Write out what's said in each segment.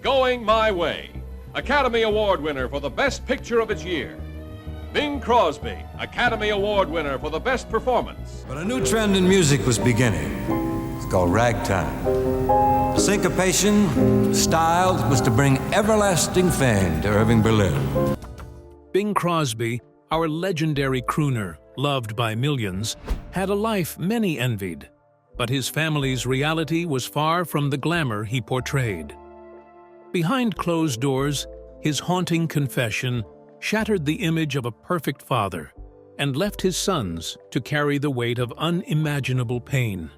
Going My Way, Academy Award winner for the Best Picture of its year. Bing Crosby, Academy Award winner for the Best Performance. But a new trend in music was beginning. It's called ragtime. The syncopation, style that was to bring everlasting fame to Irving Berlin. Bing Crosby, our legendary crooner, loved by millions, had a life many envied, but his family's reality was far from the glamour he portrayed. Behind closed doors, his haunting confession shattered the image of a perfect father and left his sons to carry the weight of unimaginable pain.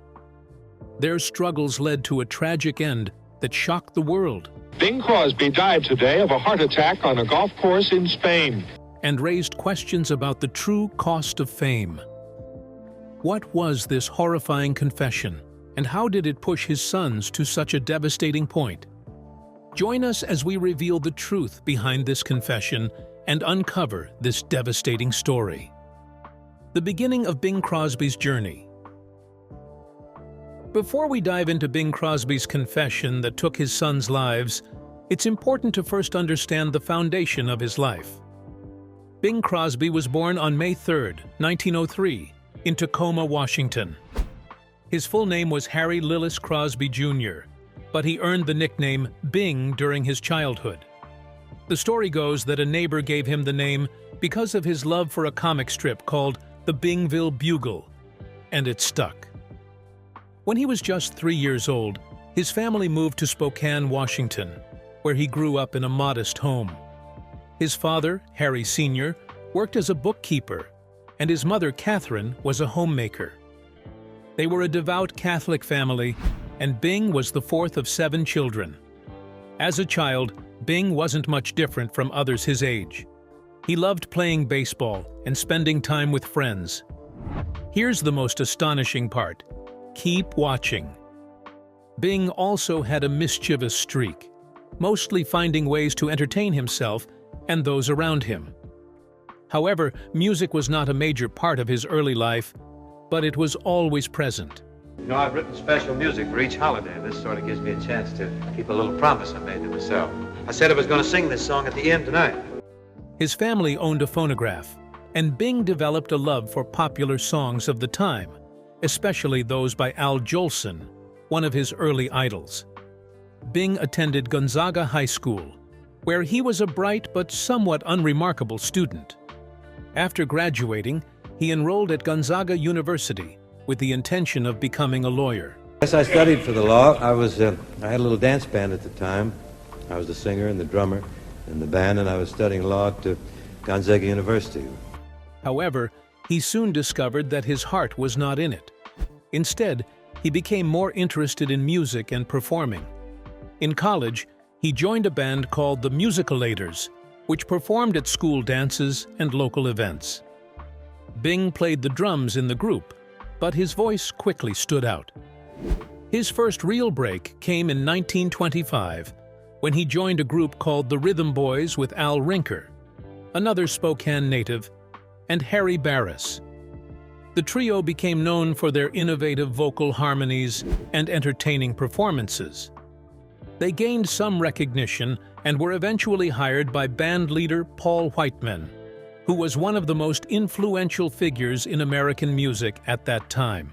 Their struggles led to a tragic end that shocked the world. Bing Crosby died today of a heart attack on a golf course in Spain. And raised questions about the true cost of fame. What was this horrifying confession, and how did it push his sons to such a devastating point? Join us as we reveal the truth behind this confession and uncover this devastating story. The beginning of Bing Crosby's journey. Before we dive into Bing Crosby's confession that took his sons' lives, it's important to first understand the foundation of his life. Bing Crosby was born on May 3, 1903, in Tacoma, Washington. His full name was Harry Lillis Crosby Jr., but he earned the nickname Bing during his childhood. The story goes that a neighbor gave him the name because of his love for a comic strip called The Bingville Bugle, and it stuck. When he was just 3 years old, his family moved to Spokane, Washington, where he grew up in a modest home. His father, Harry Sr., worked as a bookkeeper, and his mother, Catherine, was a homemaker. They were a devout Catholic family, and Bing was the fourth of 7 children. As a child, Bing wasn't much different from others his age. He loved playing baseball and spending time with friends. Here's the most astonishing part. Keep watching. Bing also had a mischievous streak, mostly finding ways to entertain himself and those around him. However, music was not a major part of his early life, but it was always present. You know, I've written special music for each holiday. This sort of gives me a chance to keep a little promise I made to myself. I said I was going to sing this song at the end tonight. His family owned a phonograph, and Bing developed a love for popular songs of the time, especially those by Al Jolson, one of his early idols. Bing attended Gonzaga High School, where he was a bright but somewhat unremarkable student. After graduating, he enrolled at Gonzaga University with the intention of becoming a lawyer. Yes, I studied for the law. I had a little dance band at the time. I was the singer and the drummer in the band, and I was studying law at Gonzaga University. However, he soon discovered that his heart was not in it. Instead, he became more interested in music and performing. In college, he joined a band called the Musicalators, which performed at school dances and local events. Bing played the drums in the group, but his voice quickly stood out. His first real break came in 1925, when he joined a group called the Rhythm Boys with Al Rinker, another Spokane native, and Harry Barris. The trio became known for their innovative vocal harmonies and entertaining performances. They gained some recognition and were eventually hired by band leader Paul Whiteman, who was one of the most influential figures in American music at that time.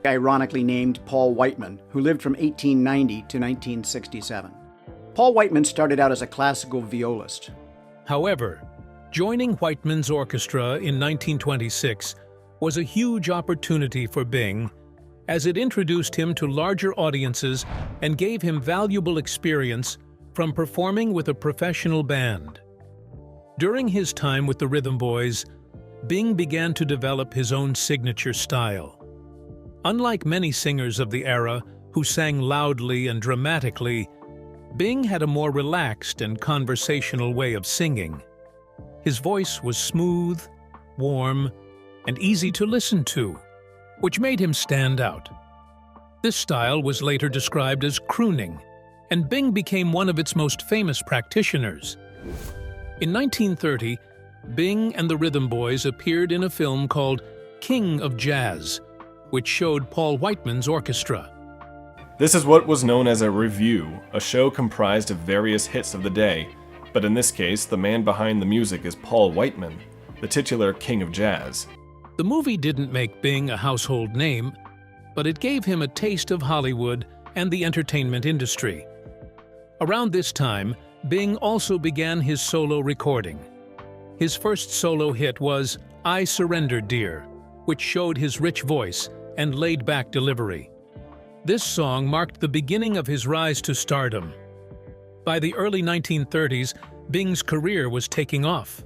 Ironically named Paul Whiteman, who lived from 1890 to 1967. Paul Whiteman started out as a classical violist. However, joining Whiteman's orchestra in 1926 was a huge opportunity for Bing, as it introduced him to larger audiences and gave him valuable experience from performing with a professional band. During his time with the Rhythm Boys, Bing began to develop his own signature style. Unlike many singers of the era who sang loudly and dramatically, Bing had a more relaxed and conversational way of singing. His voice was smooth, warm, and easy to listen to, which made him stand out. This style was later described as crooning, and Bing became one of its most famous practitioners. In 1930, Bing and the Rhythm Boys appeared in a film called King of Jazz, which showed Paul Whiteman's orchestra. This is what was known as a revue, a show comprised of various hits of the day, but in this case, the man behind the music is Paul Whiteman, the titular king of jazz. The movie didn't make Bing a household name, but it gave him a taste of Hollywood and the entertainment industry. Around this time, Bing also began his solo recording. His first solo hit was I Surrender, Dear, which showed his rich voice and laid-back delivery. This song marked the beginning of his rise to stardom. By the early 1930s, Bing's career was taking off.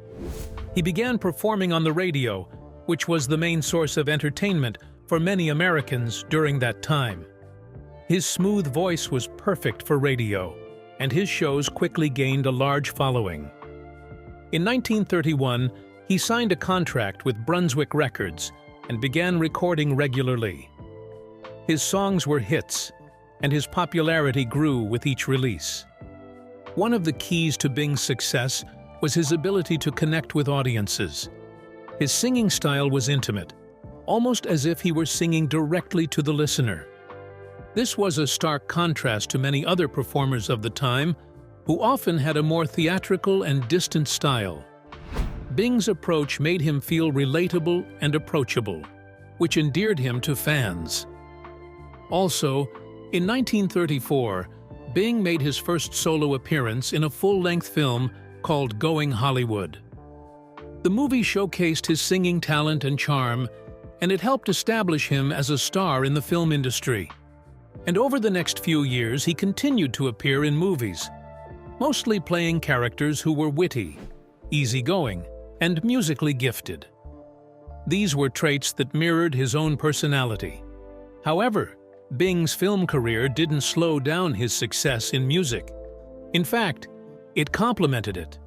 He began performing on the radio, which was the main source of entertainment for many Americans during that time. His smooth voice was perfect for radio, and his shows quickly gained a large following. In 1931, he signed a contract with Brunswick Records and began recording regularly. His songs were hits, and his popularity grew with each release. One of the keys to Bing's success was his ability to connect with audiences. His singing style was intimate, almost as if he were singing directly to the listener. This was a stark contrast to many other performers of the time, who often had a more theatrical and distant style. Bing's approach made him feel relatable and approachable, which endeared him to fans. Also, in 1934, Bing made his first solo appearance in a full-length film called Going Hollywood. The movie showcased his singing talent and charm, and it helped establish him as a star in the film industry. And over the next few years, he continued to appear in movies, mostly playing characters who were witty, easygoing, and musically gifted. These were traits that mirrored his own personality. However, Bing's film career didn't slow down his success in music. In fact, it complemented it.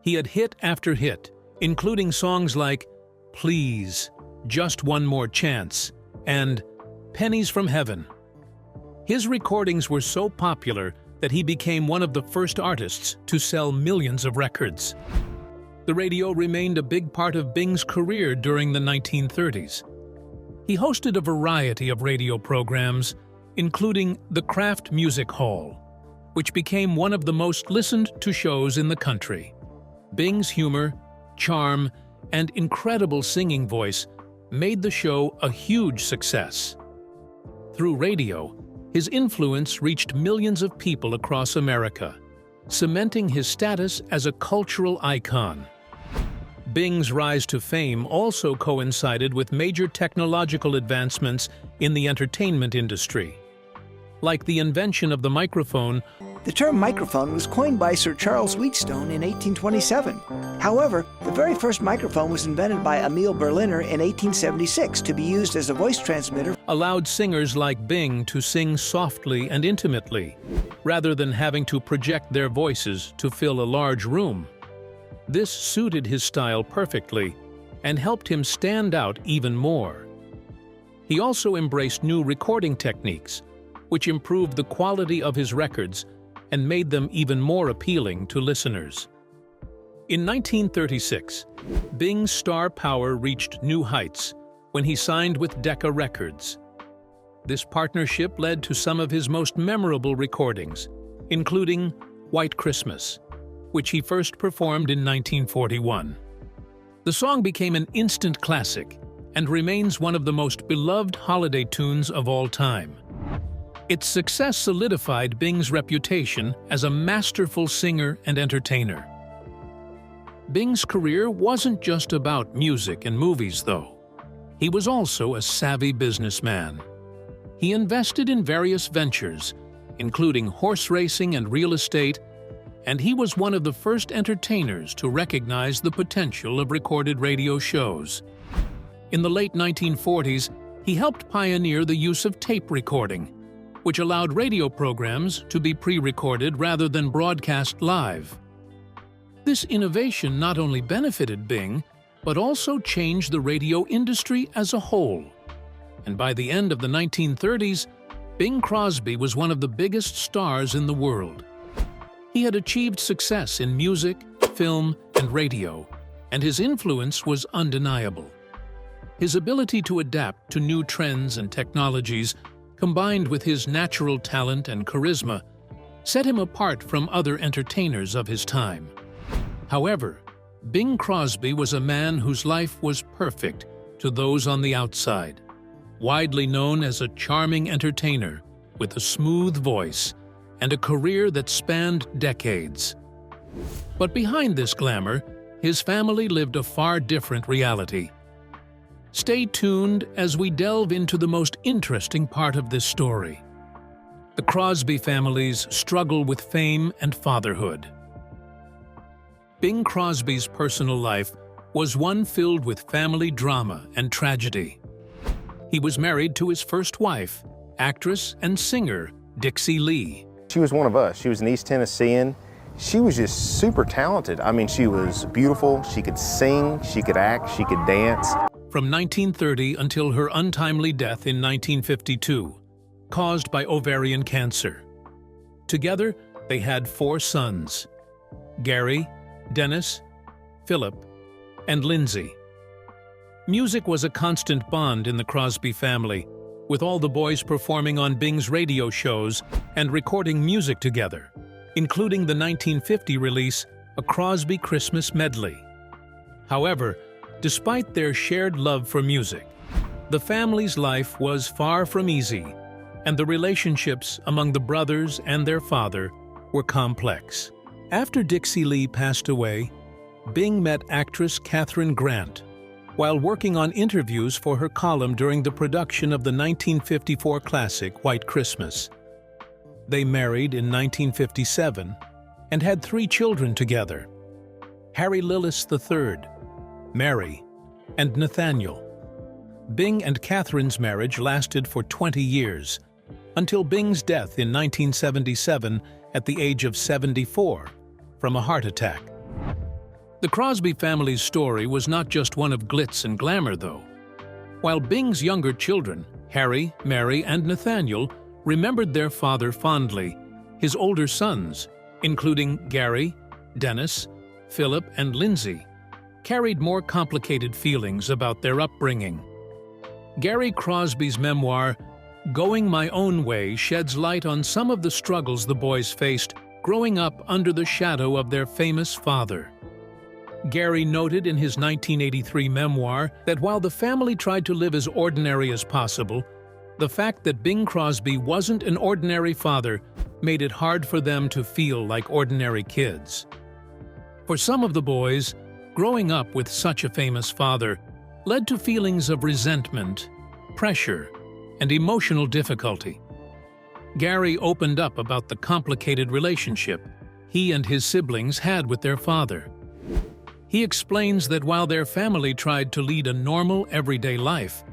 He had hit after hit, including songs like Please, Just One More Chance, and Pennies from Heaven. His recordings were so popular that he became one of the first artists to sell millions of records. The radio remained a big part of Bing's career during the 1930s. He hosted a variety of radio programs, including the Kraft Music Hall, which became one of the most listened-to shows in the country. Bing's humor, charm, and incredible singing voice made the show a huge success. Through radio, his influence reached millions of people across America, cementing his status as a cultural icon. Bing's rise to fame also coincided with major technological advancements in the entertainment industry. Like the invention of the microphone, the term microphone was coined by Sir Charles Wheatstone in 1827. However, the very first microphone was invented by Emil Berliner in 1876 to be used as a voice transmitter. Allowed singers like Bing to sing softly and intimately, rather than having to project their voices to fill a large room. This suited his style perfectly and helped him stand out even more. He also embraced new recording techniques, which improved the quality of his records and made them even more appealing to listeners. In 1936, Bing's star power reached new heights when he signed with Decca Records. This partnership led to some of his most memorable recordings, including White Christmas, which he first performed in 1941. The song became an instant classic and remains one of the most beloved holiday tunes of all time. Its success solidified Bing's reputation as a masterful singer and entertainer. Bing's career wasn't just about music and movies, though. He was also a savvy businessman. He invested in various ventures, including horse racing and real estate, and he was one of the first entertainers to recognize the potential of recorded radio shows. In the late 1940s, he helped pioneer the use of tape recording, which allowed radio programs to be pre-recorded rather than broadcast live. This innovation not only benefited Bing, but also changed the radio industry as a whole. And by the end of the 1930s, Bing Crosby was one of the biggest stars in the world. He had achieved success in music, film, and radio, and his influence was undeniable. His ability to adapt to new trends and technologies combined with his natural talent and charisma, set him apart from other entertainers of his time. However, Bing Crosby was a man whose life was perfect to those on the outside, widely known as a charming entertainer with a smooth voice and a career that spanned decades. But behind this glamour, his family lived a far different reality. Stay tuned as we delve into the most interesting part of this story: the Crosby family's struggle with fame and fatherhood. Bing Crosby's personal life was one filled with family drama and tragedy. He was married to his first wife, actress and singer Dixie Lee. She was one of us. She was an East Tennessean. She was just super talented. I mean, she was beautiful. She could sing, she could act, she could dance. From 1930 until her untimely death in 1952, caused by ovarian cancer. Together, they had 4 sons: Gary, Dennis, Philip, and Lindsay. Music was a constant bond in the Crosby family, with all the boys performing on Bing's radio shows and recording music together, including the 1950 release, A Crosby Christmas Medley. However, despite their shared love for music, the family's life was far from easy, and the relationships among the brothers and their father were complex. After Dixie Lee passed away, Bing met actress Katharine Grant while working on interviews for her column during the production of the 1954 classic White Christmas. They married in 1957 and had 3 children together: Harry Lillis III, Mary, and Nathaniel. Bing and Katharine's marriage lasted for 20 years, until Bing's death in 1977 at the age of 74 from a heart attack. The Crosby family's story was not just one of glitz and glamour, though. While Bing's younger children, Harry, Mary, and Nathaniel, remembered their father fondly, his older sons, including Gary, Dennis, Philip, and Lindsay, carried more complicated feelings about their upbringing. Gary Crosby's memoir, Going My Own Way, sheds light on some of the struggles the boys faced growing up under the shadow of their famous father. Gary noted in his 1983 memoir that while the family tried to live as ordinary as possible, the fact that Bing Crosby wasn't an ordinary father made it hard for them to feel like ordinary kids. For some of the boys, growing up with such a famous father led to feelings of resentment, pressure, and emotional difficulty. Gary opened up about the complicated relationship he and his siblings had with their father. He explains that while their family tried to lead a normal, everyday life,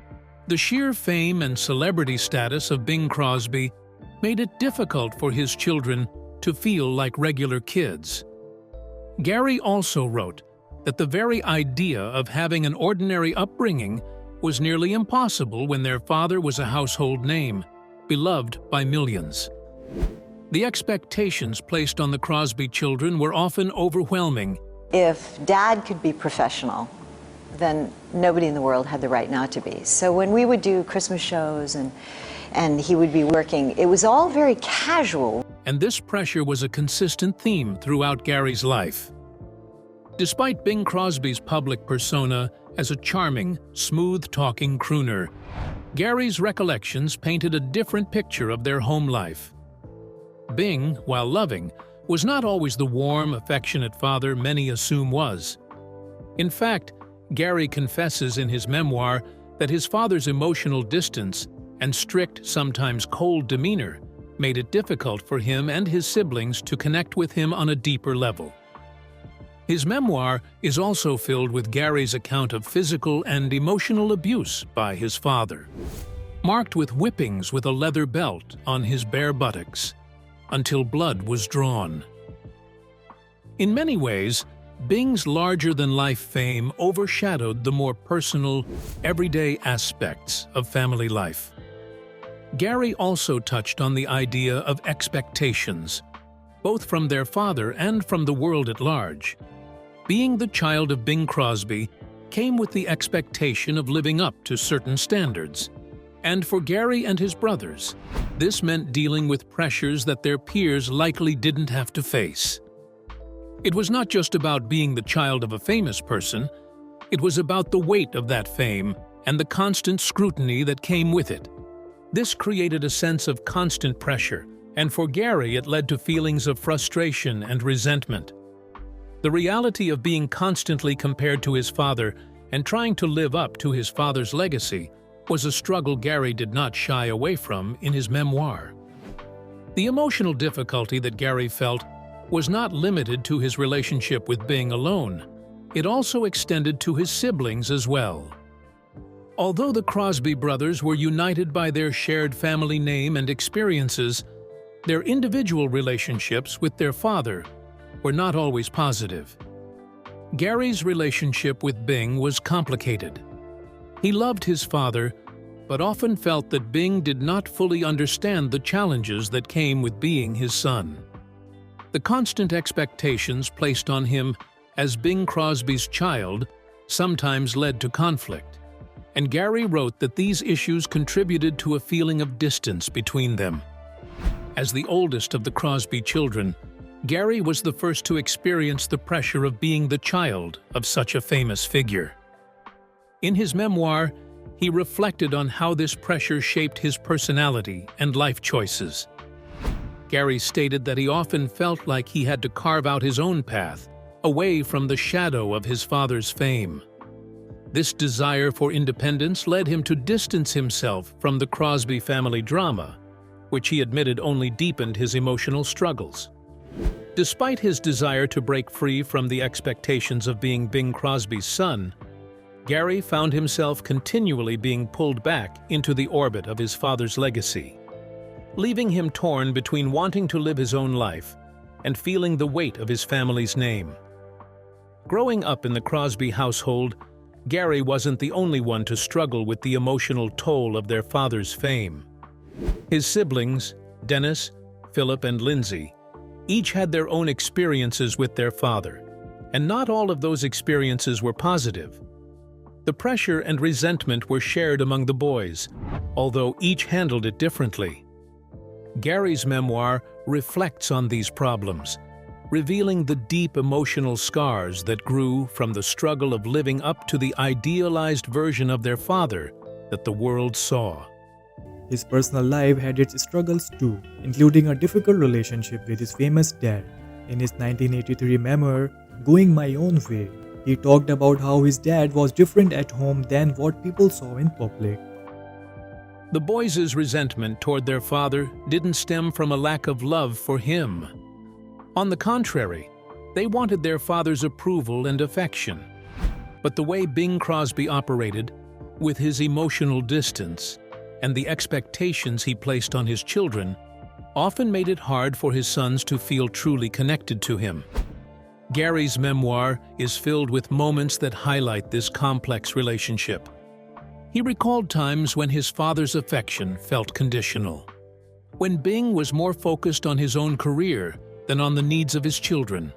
the sheer fame and celebrity status of Bing Crosby made it difficult for his children to feel like regular kids. Gary also wrote that the very idea of having an ordinary upbringing was nearly impossible when their father was a household name, beloved by millions. The expectations placed on the Crosby children were often overwhelming. If Dad could be professional, then nobody in the world had the right not to be. So when we would do Christmas shows and he would be working, it was all very casual. And this pressure was a consistent theme throughout Gary's life. Despite Bing Crosby's public persona as a charming, smooth-talking crooner, Gary's recollections painted a different picture of their home life. Bing, while loving, was not always the warm, affectionate father many assume was. In fact, Gary confesses in his memoir that his father's emotional distance and strict, sometimes cold demeanor made it difficult for him and his siblings to connect with him on a deeper level. His memoir is also filled with Gary's account of physical and emotional abuse by his father, marked with whippings with a leather belt on his bare buttocks, until blood was drawn. In many ways, Bing's larger-than-life fame overshadowed the more personal, everyday aspects of family life. Gary also touched on the idea of expectations, both from their father and from the world at large. Being the child of Bing Crosby came with the expectation of living up to certain standards, And for Gary and his brothers, this meant dealing with pressures that their peers likely didn't have to face. It was not just about being the child of a famous person, it was about the weight of that fame and the constant scrutiny that came with it. This created a sense of constant pressure, and for Gary it led to feelings of frustration and resentment. The reality of being constantly compared to his father and trying to live up to his father's legacy was a struggle Gary did not shy away from in his memoir. The emotional difficulty that Gary felt was not limited to his relationship with Bing alone. It also extended to his siblings as well. Although the Crosby brothers were united by their shared family name and experiences, their individual relationships with their father were not always positive. Gary's relationship with Bing was complicated. He loved his father, but often felt that Bing did not fully understand the challenges that came with being his son. The constant expectations placed on him as Bing Crosby's child sometimes led to conflict, and Gary wrote that these issues contributed to a feeling of distance between them. As the oldest of the Crosby children, Gary was the first to experience the pressure of being the child of such a famous figure. In his memoir, he reflected on how this pressure shaped his personality and life choices. Gary stated that he often felt like he had to carve out his own path, away from the shadow of his father's fame. This desire for independence led him to distance himself from the Crosby family drama, which he admitted only deepened his emotional struggles. Despite his desire to break free from the expectations of being Bing Crosby's son, Gary found himself continually being pulled back into the orbit of his father's legacy, leaving him torn between wanting to live his own life and feeling the weight of his family's name. Growing up in the Crosby household, Gary wasn't the only one to struggle with the emotional toll of their father's fame. His siblings, Dennis, Philip, and Lindsay, each had their own experiences with their father, and not all of those experiences were positive. The pressure and resentment were shared among the boys, although each handled it differently. Gary's memoir reflects on these problems, revealing the deep emotional scars that grew from the struggle of living up to the idealized version of their father that the world saw. His personal life had its struggles too, including a difficult relationship with his famous dad. In his 1983 memoir, Going My Own Way, he talked about how his dad was different at home than what people saw in public. The boys' resentment toward their father didn't stem from a lack of love for him. On the contrary, they wanted their father's approval and affection. But the way Bing Crosby operated, with his emotional distance and the expectations he placed on his children, often made it hard for his sons to feel truly connected to him. Gary's memoir is filled with moments that highlight this complex relationship. He recalled times when his father's affection felt conditional, when Bing was more focused on his own career than on the needs of his children.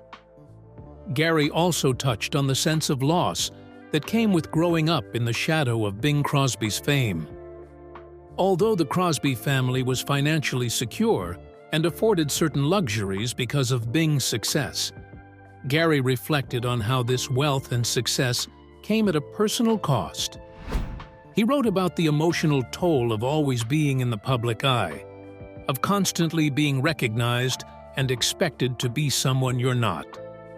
Gary also touched on the sense of loss that came with growing up in the shadow of Bing Crosby's fame. Although the Crosby family was financially secure and afforded certain luxuries because of Bing's success, Gary reflected on how this wealth and success came at a personal cost. He wrote about the emotional toll of always being in the public eye, of constantly being recognized and expected to be someone you're not.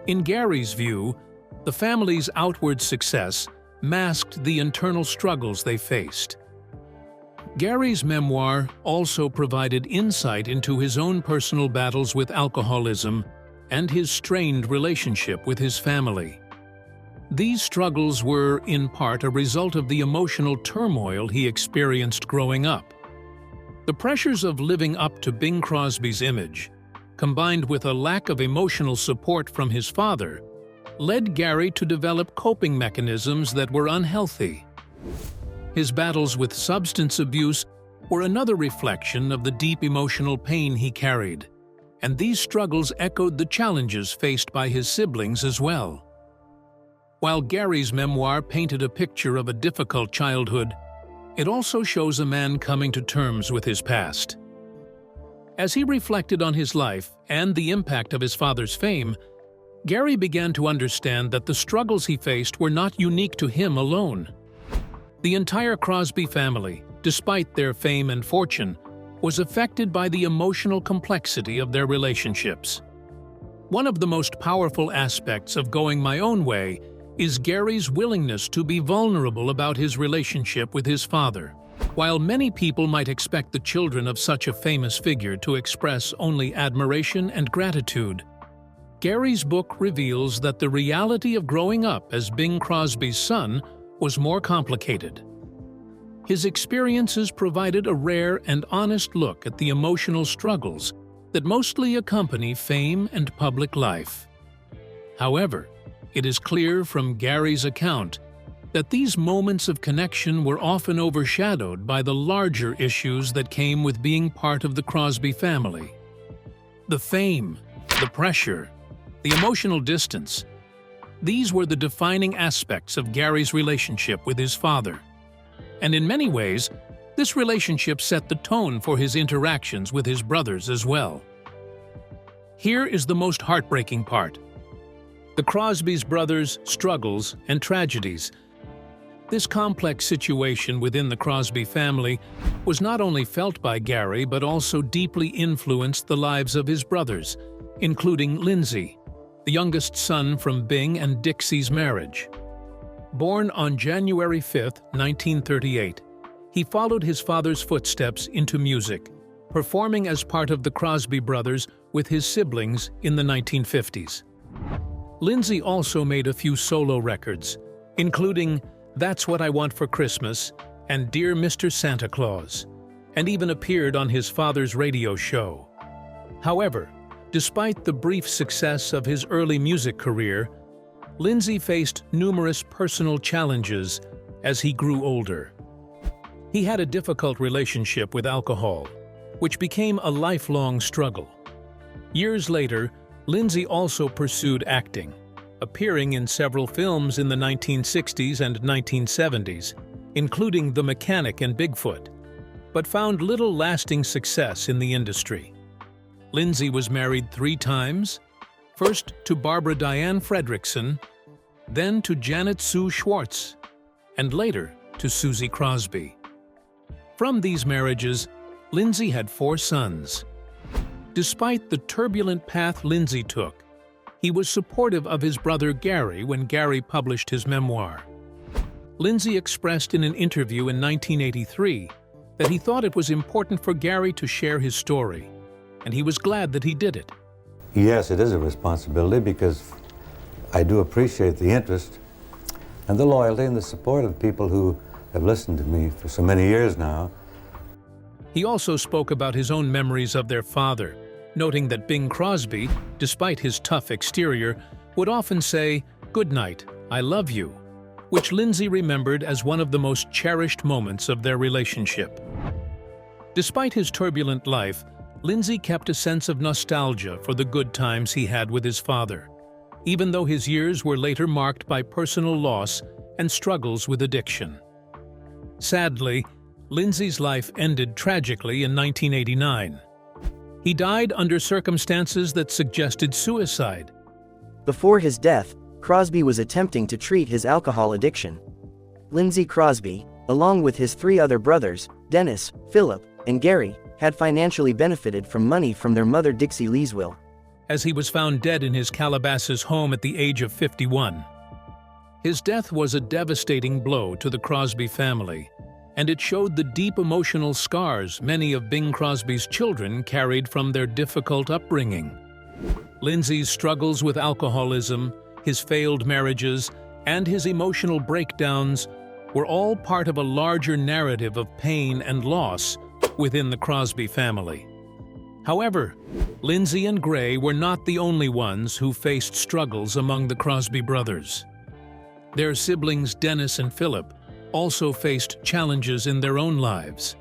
In Gary's view, the family's outward success masked the internal struggles they faced. Gary's memoir also provided insight into his own personal battles with alcoholism and his strained relationship with his family. These struggles were, in part, a result of the emotional turmoil he experienced growing up. The pressures of living up to Bing Crosby's image, combined with a lack of emotional support from his father, led Gary to develop coping mechanisms that were unhealthy. His battles with substance abuse were another reflection of the deep emotional pain he carried, and these struggles echoed the challenges faced by his siblings as well. While Gary's memoir painted a picture of a difficult childhood, it also shows a man coming to terms with his past. As he reflected on his life and the impact of his father's fame, Gary began to understand that the struggles he faced were not unique to him alone. The entire Crosby family, despite their fame and fortune, was affected by the emotional complexity of their relationships. One of the most powerful aspects of Going My Own Way is Gary's willingness to be vulnerable about his relationship with his father. While many people might expect the children of such a famous figure to express only admiration and gratitude, Gary's book reveals that the reality of growing up as Bing Crosby's son was more complicated. His experiences provided a rare and honest look at the emotional struggles that mostly accompany fame and public life. However, it is clear from Gary's account that these moments of connection were often overshadowed by the larger issues that came with being part of the Crosby family. The fame, the pressure, the emotional distance. These were the defining aspects of Gary's relationship with his father. And in many ways, this relationship set the tone for his interactions with his brothers as well. Here is the most heartbreaking part: the Crosby's brothers' struggles and tragedies. This complex situation within the Crosby family was not only felt by Gary but also deeply influenced the lives of his brothers, including Lindsay, the youngest son from Bing and Dixie's marriage. Born on January 5, 1938, he followed his father's footsteps into music, performing as part of the Crosby brothers with his siblings in the 1950s. Lindsay also made a few solo records, including That's What I Want for Christmas and Dear Mr. Santa Claus, and even appeared on his father's radio show. However, despite the brief success of his early music career, Lindsay faced numerous personal challenges as he grew older. He had a difficult relationship with alcohol, which became a lifelong struggle. Years later, Lindsay also pursued acting, appearing in several films in the 1960s and 1970s, including The Mechanic and Bigfoot, but found little lasting success in the industry. Lindsay was married 3 times, first to Barbara Diane Fredrickson, then to Janet Sue Schwartz, and later to Susie Crosby. From these marriages, Lindsay had 4 sons. Despite the turbulent path Lindsay took, he was supportive of his brother Gary when Gary published his memoir. Lindsay expressed in an interview in 1983 that he thought it was important for Gary to share his story, and he was glad that he did it. Yes, it is a responsibility because I do appreciate the interest and the loyalty and the support of people who have listened to me for so many years now. He also spoke about his own memories of their father, noting that Bing Crosby, despite his tough exterior, would often say, "Good night, I love you," which Lindsay remembered as one of the most cherished moments of their relationship. Despite his turbulent life, Lindsay kept a sense of nostalgia for the good times he had with his father, even though his years were later marked by personal loss and struggles with addiction. Sadly, Lindsay's life ended tragically in 1989. He died under circumstances that suggested suicide. Before his death, Crosby was attempting to treat his alcohol addiction. Lindsay Crosby, along with his 3 other brothers, Dennis, Philip, and Gary, had financially benefited from money from their mother Dixie Lee's will. As he was found dead in his Calabasas home at the age of 51. His death was a devastating blow to the Crosby family, and it showed the deep emotional scars many of Bing Crosby's children carried from their difficult upbringing. Lindsay's struggles with alcoholism, his failed marriages, and his emotional breakdowns were all part of a larger narrative of pain and loss within the Crosby family. However, Lindsay and Gray were not the only ones who faced struggles among the Crosby brothers. Their siblings Dennis and Philip also faced challenges in their own lives.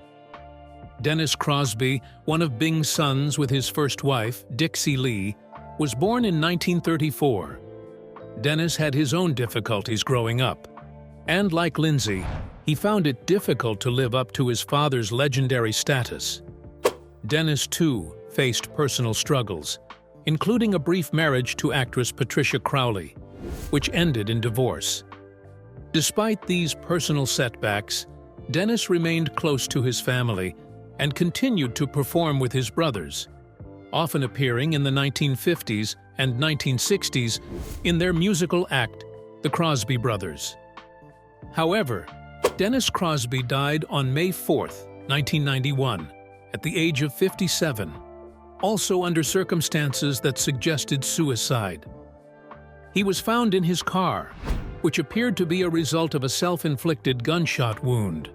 Dennis Crosby, one of Bing's sons with his first wife, Dixie Lee, was born in 1934. Dennis had his own difficulties growing up, and like Lindsay, He found it difficult to live up to his father's legendary status. Dennis, too, faced personal struggles, including a brief marriage to actress Patricia Crowley, which ended in divorce. Despite these personal setbacks, Dennis remained close to his family and continued to perform with his brothers, often appearing in the 1950s and 1960s in their musical act, The Crosby Brothers. However, Dennis Crosby died on May 4, 1991, at the age of 57, also under circumstances that suggested suicide. He was found in his car, which appeared to be a result of a self-inflicted gunshot wound.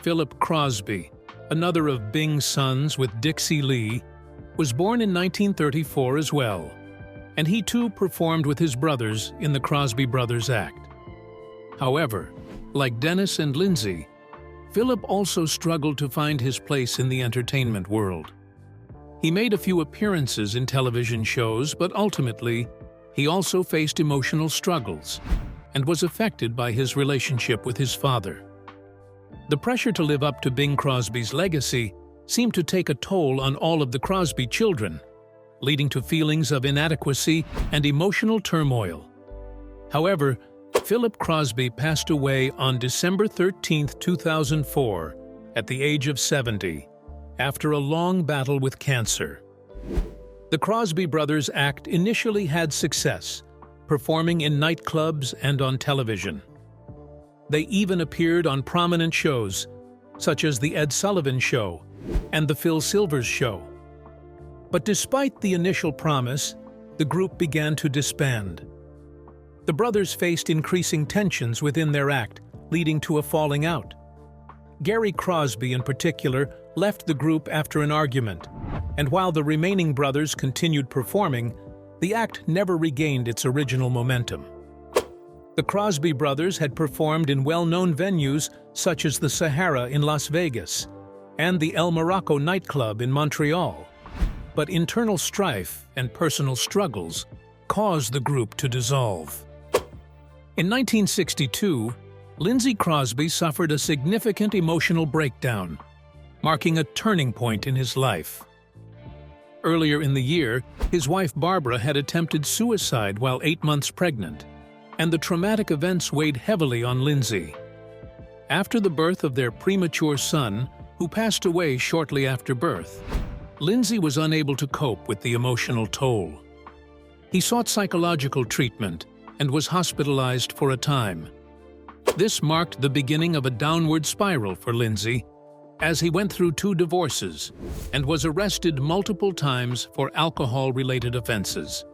Philip Crosby, another of Bing's sons with Dixie Lee, was born in 1934 as well, and he too performed with his brothers in the Crosby Brothers Act. However, like Dennis and Lindsay, Philip also struggled to find his place in the entertainment world. He made a few appearances in television shows, but ultimately, he also faced emotional struggles and was affected by his relationship with his father. The pressure to live up to Bing Crosby's legacy seemed to take a toll on all of the Crosby children, leading to feelings of inadequacy and emotional turmoil. However, Philip Crosby passed away on December 13, 2004, at the age of 70, after a long battle with cancer. The Crosby Brothers Act initially had success, performing in nightclubs and on television. They even appeared on prominent shows, such as The Ed Sullivan Show and The Phil Silvers Show. But despite the initial promise, the group began to disband. The brothers faced increasing tensions within their act, leading to a falling out. Gary Crosby, in particular, left the group after an argument, and while the remaining brothers continued performing, the act never regained its original momentum. The Crosby brothers had performed in well-known venues such as the Sahara in Las Vegas and the El Morocco nightclub in Montreal, but internal strife and personal struggles caused the group to dissolve. In 1962, Lindsay Crosby suffered a significant emotional breakdown, marking a turning point in his life. Earlier in the year, his wife Barbara had attempted suicide while 8 months pregnant, and the traumatic events weighed heavily on Lindsay. After the birth of their premature son, who passed away shortly after birth, Lindsay was unable to cope with the emotional toll. He sought psychological treatment and was hospitalized for a time. This marked the beginning of a downward spiral for Lindsay, as he went through 2 divorces and was arrested multiple times for alcohol-related offenses.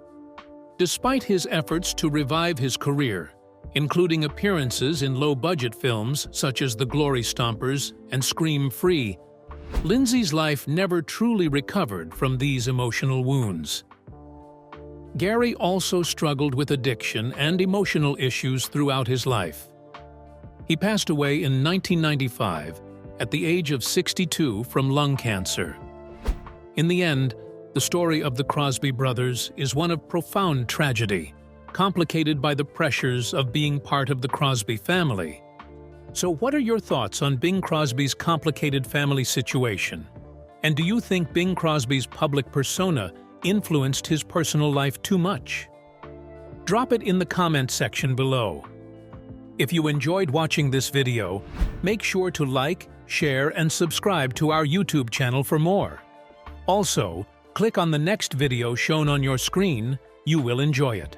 Despite his efforts to revive his career, including appearances in low-budget films such as The Glory Stompers and Scream Free, Lindsay's life never truly recovered from these emotional wounds. Gary also struggled with addiction and emotional issues throughout his life. He passed away in 1995 at the age of 62 from lung cancer. In the end, the story of the Crosby brothers is one of profound tragedy, complicated by the pressures of being part of the Crosby family. So what are your thoughts on Bing Crosby's complicated family situation? And do you think Bing Crosby's public persona influenced his personal life too much? Drop it in the comment section below. If you enjoyed watching this video, make sure to like, share, and subscribe to our YouTube channel for more. Also, click on the next video shown on your screen. You will enjoy it.